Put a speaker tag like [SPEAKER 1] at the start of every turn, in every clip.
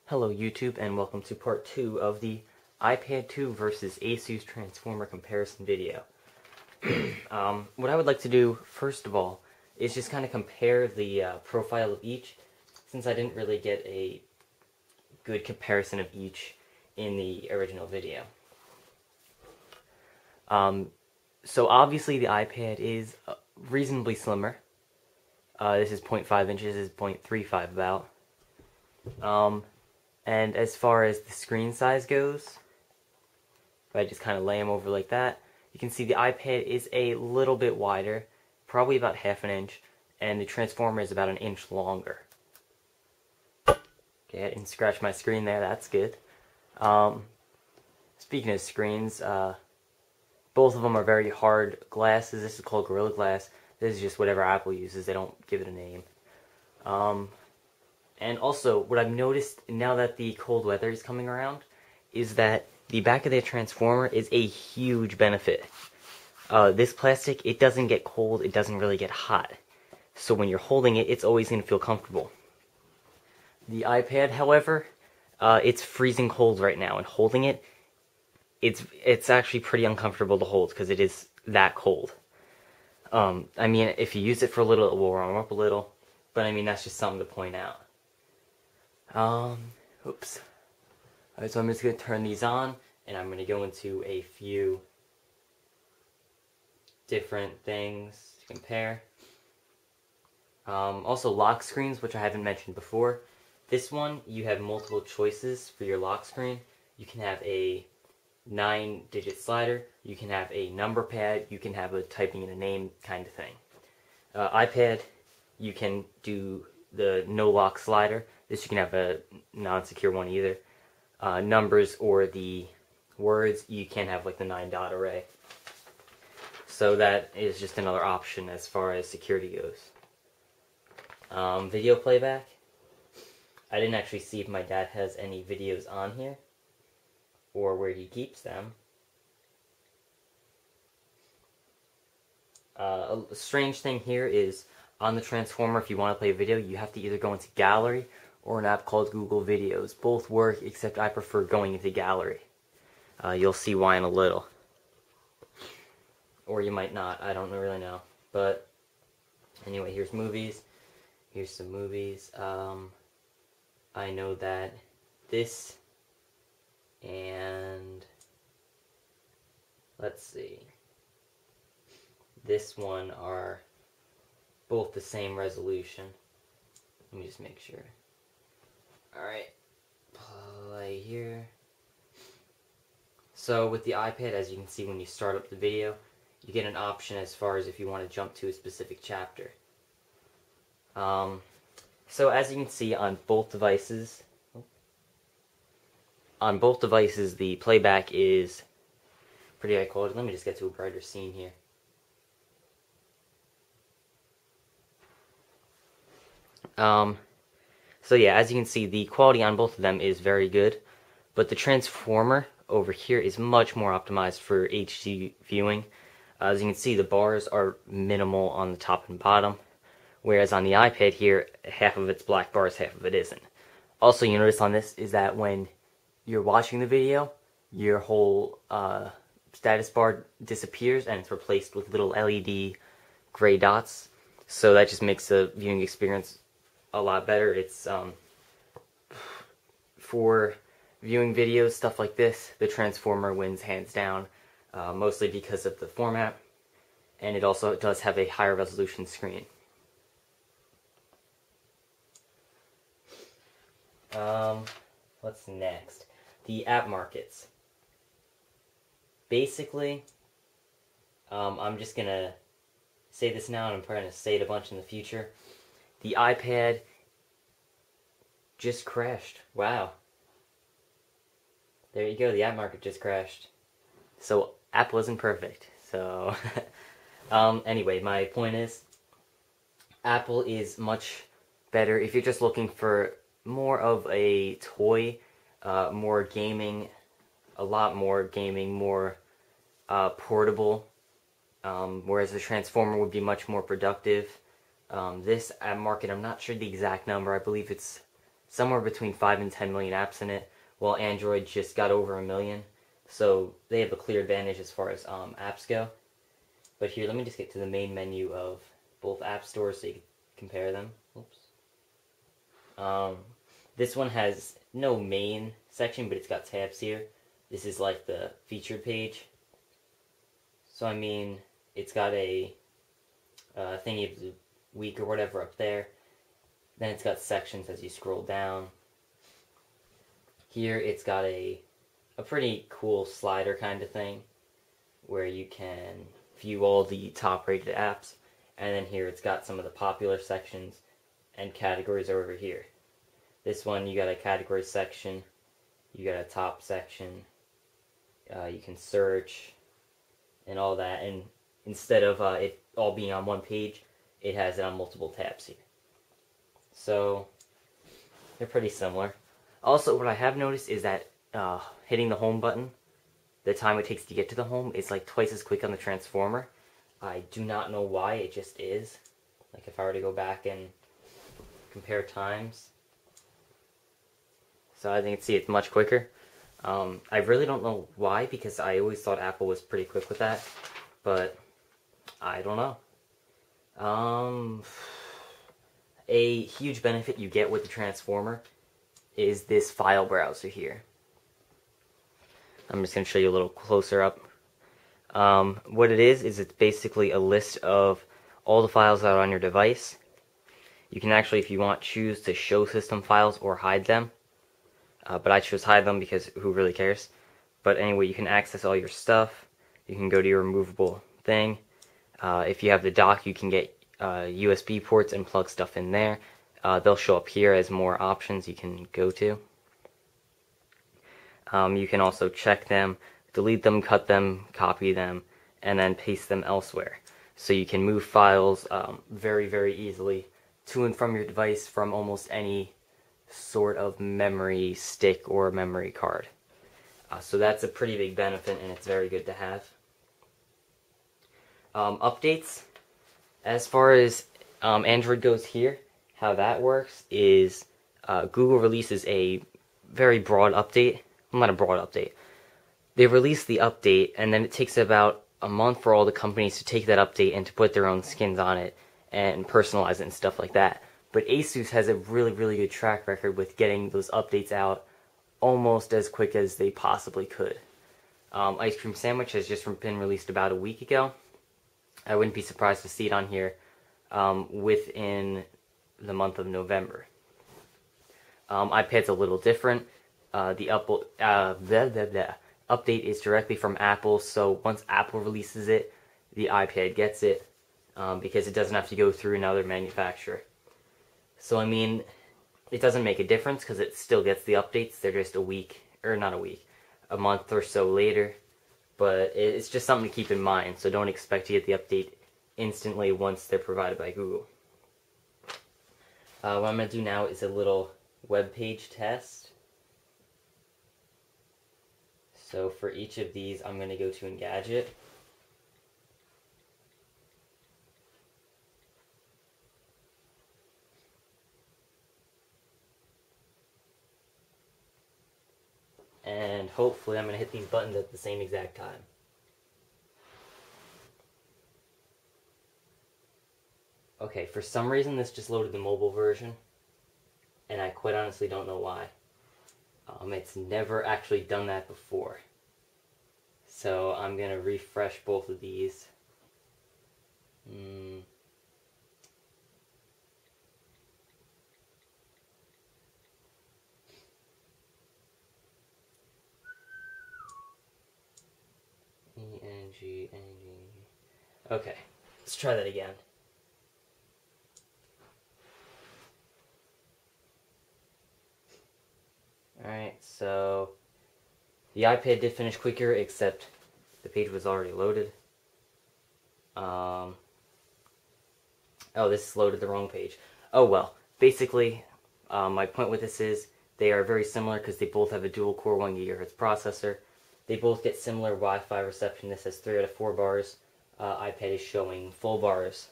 [SPEAKER 1] Hello YouTube, and welcome to part 2 of the iPad 2 versus Asus Transformer comparison video. What I would like to do, first of all, is just kind of compare the profile of each, since I didn't really get a good comparison of each in the original video. So obviously the iPad is reasonably slimmer. This is 0.5 inches, this is 0.35 about. And as far as the screen size goes, if I just kind of lay them over like that, you can see the iPad is a little bit wider, probably about half an inch, and the Transformer is about an inch longer. Okay, I didn't scratch my screen there, that's good. Speaking of screens, both of them are very hard glasses. This is called Gorilla Glass. This is just whatever Apple uses, they don't give it a name. And also, what I've noticed now that the cold weather is coming around is that the back of the Transformer is a huge benefit. This plastic, it doesn't get cold, it doesn't really get hot. So when you're holding it, it's always going to feel comfortable. The iPad, however, it's freezing cold right now, and holding it, it's actually pretty uncomfortable to hold because it is that cold. I mean, if you use it for a little, it will warm up a little, but I mean, that's just something to point out. Oops. Alright, so I'm just going to turn these on, and I'm going to go into a few different things to compare. Also lock screens, which I haven't mentioned before. This one, you have multiple choices for your lock screen. You can have a 9-digit slider, you can have a number pad, you can have a typing in a name kind of thing. iPad, you can do the no lock slider. This you can have a non-secure one either. Numbers or the words, you can have like the 9-dot array. So that is just another option as far as security goes. Video playback. I didn't actually see if my dad has any videos on here or where he keeps them. A strange thing here is on the Transformer, if you want to play a video, you have to either go into Gallery or an app called Google Videos. Both work, except I prefer going into Gallery. You'll see why in a little. Or you might not, I don't really know. But anyway, here's movies. Here's some movies. I know that this and let's see. This one are both the same resolution. Let me just make sure. Alright, play here. So with the iPad, as you can see when you start up the video, you get an option as far as if you want to jump to a specific chapter. So as you can see on both devices, the playback is pretty high quality. Let me just get to a brighter scene here. So yeah, as you can see, the quality on both of them is very good, but the Transformer over here is much more optimized for HD viewing. As you can see, the bars are minimal on the top and bottom, whereas on the iPad here, half of it's black bars, half of it isn't. Also, you notice on this is that when you're watching the video, your whole status bar disappears and it's replaced with little LED gray dots, so that just makes the viewing experience a lot better. It's for viewing videos, stuff like this, the Transformer wins hands down, mostly because of the format, and it also does have a higher resolution screen. What's next? The app markets. Basically, I'm just gonna say this now, and I'm probably gonna say it a bunch in the future. The iPad just crashed. Wow. There you go, the app market just crashed. So, Apple isn't perfect. So, anyway, my point is, Apple is much better if you're just looking for more of a toy, more gaming, a lot more gaming, more portable, whereas the Transformer would be much more productive. This app market, I'm not sure the exact number, I believe it's somewhere between 5 and 10 million apps in it, while Android just got over 1 million. So they have a clear advantage as far as apps go. But here, let me just get to the main menu of both app stores so you can compare them. Oops. This one has no main section, but it's got tabs here. This is like the featured page. So I mean, it's got a thingy of the week or whatever up there. Then it's got sections as you scroll down. Here it's got a pretty cool slider kind of thing where you can view all the top rated apps. And then here it's got some of the popular sections and categories over here. This one you got a category section, you got a top section, you can search and all that, and instead of it all being on one page, it has it on multiple tabs here. So they're pretty similar. Also, what I have noticed is that hitting the home button, the time it takes to get to the home is like twice as quick on the Transformer. I do not know why, it just is. Like if I were to go back and compare times. So I think, see, it's much quicker. I really don't know why, because I always thought Apple was pretty quick with that, but I don't know. A huge benefit you get with the Transformer is this file browser here. I'm just going to show you a little closer up. What it is it's basically a list of all the files that are on your device. You can actually, if you want, choose to show system files or hide them. But I chose hide them because who really cares? But anyway, you can access all your stuff. You can go to your removable thing. If you have the dock, you can get USB ports and plug stuff in there. They'll show up here as more options you can go to. You can also check them, delete them, cut them, copy them, and then paste them elsewhere. So you can move files very, very easily to and from your device from almost any sort of memory stick or memory card. So that's a pretty big benefit, and it's very good to have. Updates. As far as Android goes here, how that works is Google releases a very broad update. Well, not a broad update. They release the update, and then it takes about a month for all the companies to take that update and to put their own skins on it and personalize it and stuff like that. But Asus has a really, really good track record with getting those updates out almost as quick as they possibly could. Ice Cream Sandwich has just been released about a week ago. I wouldn't be surprised to see it on here within the month of November. iPad's a little different. The update is directly from Apple, so once Apple releases it, the iPad gets it because it doesn't have to go through another manufacturer. So I mean, it doesn't make a difference because it still gets the updates. They're just a month or so later. But it's just something to keep in mind, so don't expect to get the update instantly once they're provided by Google. What I'm going to do now is a little web page test. So for each of these, I'm going to go to Engadget. And hopefully I'm going to hit these buttons at the same exact time. Okay, for some reason this just loaded the mobile version, and I quite honestly don't know why. It's never actually done that before. So I'm going to refresh both of these. Okay, let's try that again. Alright, so the iPad did finish quicker, except the page was already loaded. Oh, this loaded the wrong page. Oh well, basically, my point with this is they are very similar because they both have a dual-core 1 GHz processor. They both get similar Wi-Fi reception. This has 3 out of 4 bars. iPad is showing full bars,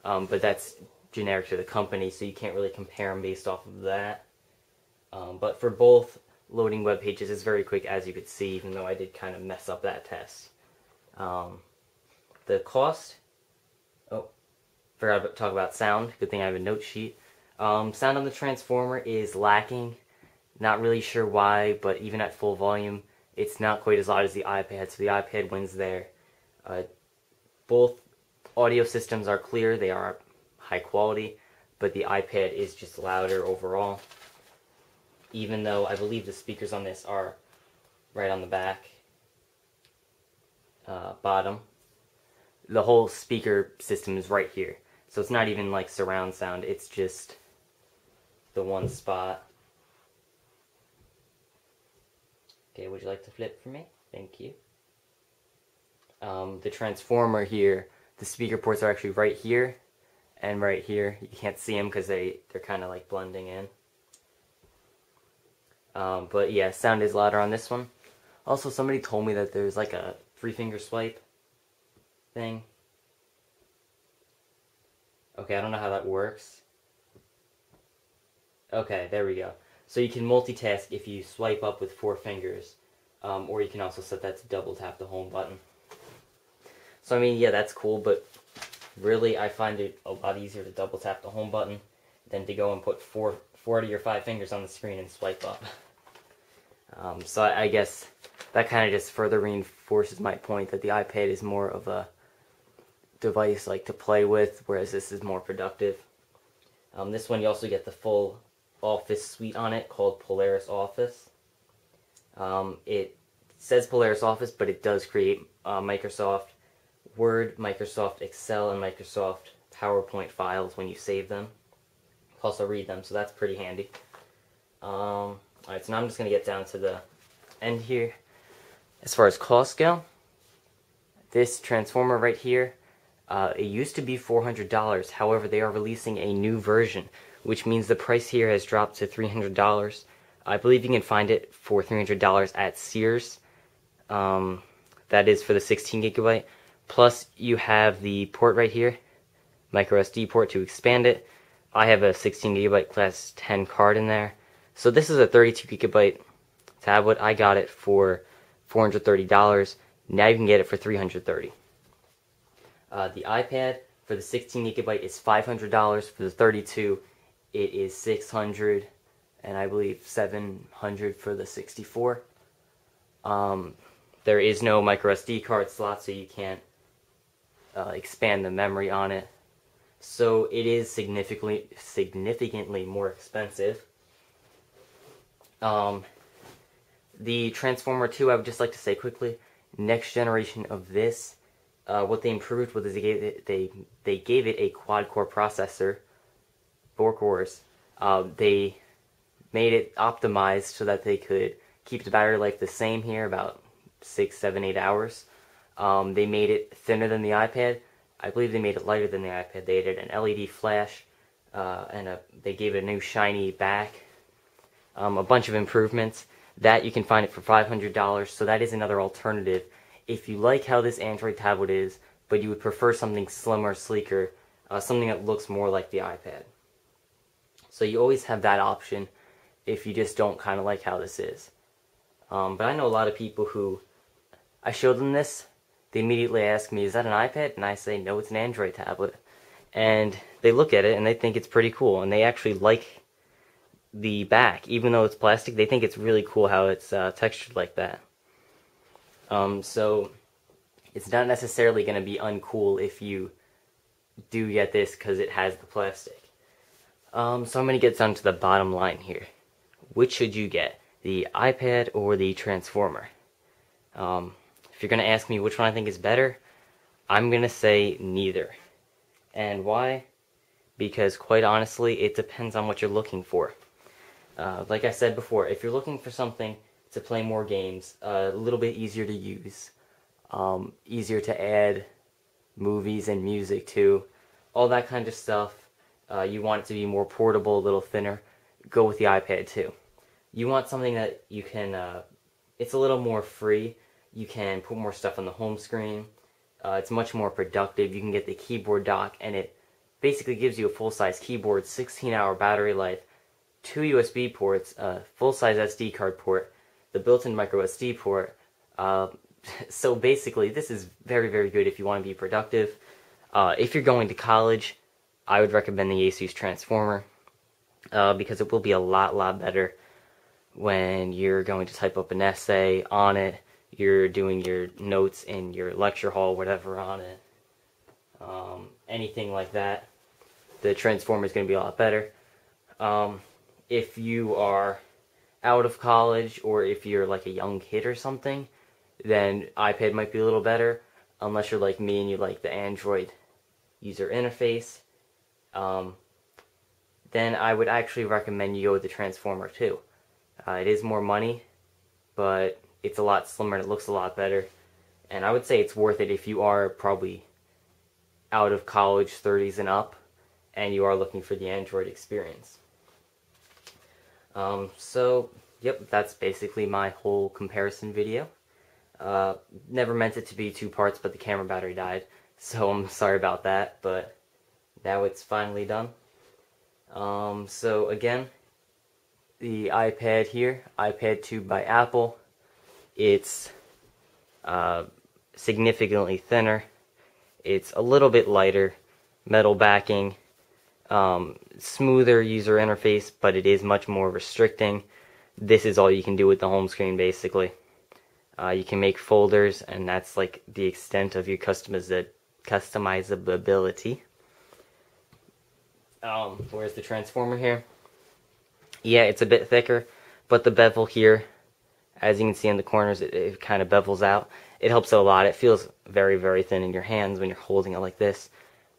[SPEAKER 1] but that's generic to the company, so you can't really compare them based off of that. But for both, loading web pages is very quick, as you could see, even though I did kind of mess up that test. The cost, oh, forgot to talk about sound. Good thing I have a note sheet. Sound on the Transformer is lacking. Not really sure why, but even at full volume, it's not quite as loud as the iPad, so the iPad wins there. Both audio systems are clear, they are high quality, but the iPad is just louder overall. Even though I believe the speakers on this are right on the back, bottom. The whole speaker system is right here. So it's not even like surround sound, it's just the one spot. Okay, would you like to flip for me? Thank you. The Transformer here, the speaker ports are actually right here and right here. You can't see them because they're kind of like blending in. But yeah, sound is louder on this one. Also, somebody told me that there's like a 3-finger swipe thing. Okay, I don't know how that works. Okay, there we go. So you can multitask if you swipe up with 4 fingers. Or you can also set that to double tap the home button. So I mean, yeah, that's cool, but really I find it a lot easier to double tap the home button than to go and put 4 of your 5 fingers on the screen and swipe up. So I guess that kind of just further reinforces my point that the iPad is more of a device like to play with, whereas this is more productive. This one you also get the full Office suite on it called Polaris Office. It says Polaris Office, but it does create Microsoft Word, Microsoft Excel, and Microsoft PowerPoint files when you save them. Also read them, so that's pretty handy. Alright, so now I'm just going to get down to the end here. As far as costs go, this Transformer right here, it used to be $400. However, they are releasing a new version, which means the price here has dropped to $300. I believe you can find it for $300 at Sears. That is for the 16 gigabyte. Plus, you have the port right here, micro SD port to expand it. I have a 16 gigabyte class 10 card in there. So this is a 32 gigabyte tablet. I got it for $430. Now you can get it for $330. The iPad for the 16 gigabyte is $500. For the 32, it is $600, and I believe $700 for the 64. There is no micro SD card slot, so you can't expand the memory on it. So it is significantly more expensive. The Transformer 2, I would just like to say quickly, next generation of this, what they improved was they gave it a quad-core processor, 4 cores. They made it optimized so that they could keep the battery life the same here, about 6, 7, 8 hours. They made it thinner than the iPad. I believe they made it lighter than the iPad. They added an LED flash, and they gave it a new shiny back. A bunch of improvements. That you can find it for $500, so that is another alternative. If you like how this Android tablet is, but you would prefer something slimmer, sleeker, something that looks more like the iPad. So you always have that option if you just don't kind of like how this is. But I know a lot of people who, I show them this, they immediately ask me, is that an iPad? And I say, no, it's an Android tablet. And they look at it and they think it's pretty cool, and they actually like the back. Even though it's plastic, they think it's really cool how it's textured like that. So it's not necessarily going to be uncool if you do get this because it has the plastic. So I'm going to get down to the bottom line here. Which should you get? The iPad or the Transformer? If you're going to ask me which one I think is better, I'm going to say neither. And why? Because quite honestly, it depends on what you're looking for. Like I said before, if you're looking for something to play more games, a little bit easier to use, easier to add movies and music to, all that kind of stuff, you want it to be more portable, a little thinner, go with the iPad 2. You want something that you can, it's a little more free, you can put more stuff on the home screen, it's much more productive, you can get the keyboard dock, and it basically gives you a full-size keyboard, 16-hour battery life, 2 USB ports, a full-size SD card port, the built-in micro SD port. So basically, this is very, very good if you want to be productive. If you're going to college, I would recommend the Asus Transformer because it will be a lot better when you're going to type up an essay on it, you're doing your notes in your lecture hall, whatever on it, anything like that. The Transformer is going to be a lot better. If you are out of college, or if you're like a young kid or something, then iPad might be a little better, unless you're like me and you like the Android user interface. Then I would actually recommend you go with the Transformer too. It is more money, but it's a lot slimmer and it looks a lot better. And I would say it's worth it if you are probably out of college, 30s and up, and you are looking for the Android experience. So, yep, that's basically my whole comparison video. Never meant it to be 2 parts, but the camera battery died, so I'm sorry about that, but now it's finally done. So again, the iPad here, iPad2 by Apple, it's significantly thinner, it's a little bit lighter, metal backing, smoother user interface, but it is much more restricting. This is all you can do with the home screen, basically. You can make folders, and that's like the extent of your customizability. Where's the Transformer here? Yeah, it's a bit thicker, but the bevel here, as you can see in the corners, it kind of bevels out. It helps a lot. It feels very thin in your hands when you're holding it like this.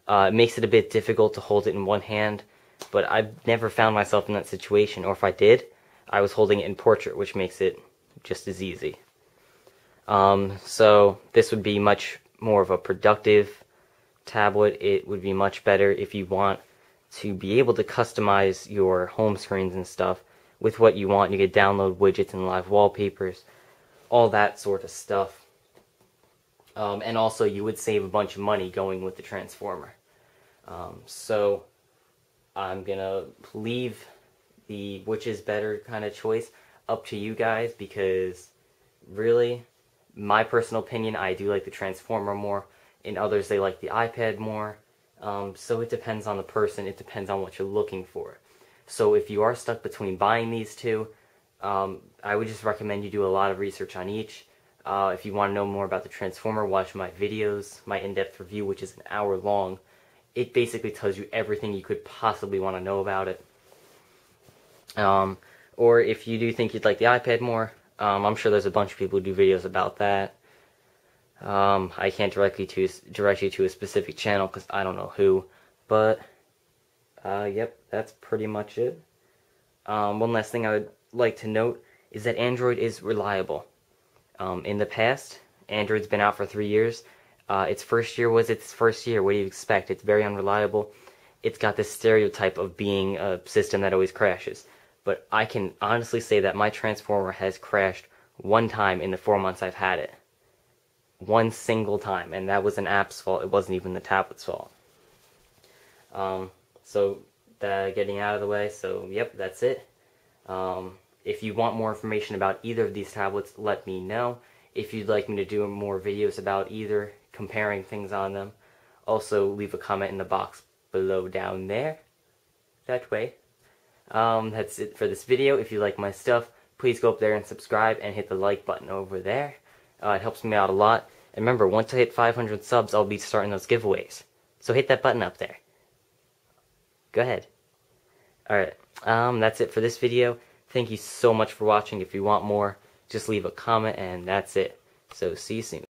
[SPEAKER 1] It makes it a bit difficult to hold it in one hand, but I've never found myself in that situation, or if I did, I was holding it in portrait, which makes it just as easy. So this would be much more of a productive tablet. It would be much better if you want to be able to customize your home screens and stuff with what you want. You could download widgets and live wallpapers, all that sort of stuff. And also you would save a bunch of money going with the Transformer. So I'm gonna leave the which is better kind of choice up to you guys, because really, my personal opinion, I do like the Transformer more. In others, they like the iPad more. So it depends on the person. It depends on what you're looking for. So if you are stuck between buying these two, I would just recommend you do a lot of research on each. If you want to know more about the Transformer, watch my videos, my in-depth review, which is an hour long. It basically tells you everything you could possibly want to know about it. Or if you do think you'd like the iPad more, I'm sure there's a bunch of people who do videos about that. I can't direct you to a specific channel because I don't know who, but yep, that's pretty much it. One last thing I would like to note is that Android is reliable. In the past, Android's been out for 3 years. Its first year was its first year. What do you expect? It's very unreliable. It's got this stereotype of being a system that always crashes. But I can honestly say that my Transformer has crashed one time in the 4 months I've had it. One single time, and that was an app's fault. It wasn't even the tablet's fault. So getting out of the way, so yep, that's it. If you want more information about either of these tablets, let me know. If you'd like me to do more videos about either, comparing things on them, also leave a comment in the box below down there. That way. That's it for this video. If you like my stuff, please go up there and subscribe and hit the like button over there. It helps me out a lot. And remember, once I hit 500 subs, I'll be starting those giveaways. So hit that button up there. Go ahead. Alright, that's it for this video. Thank you so much for watching. If you want more, just leave a comment, and that's it. So see you soon.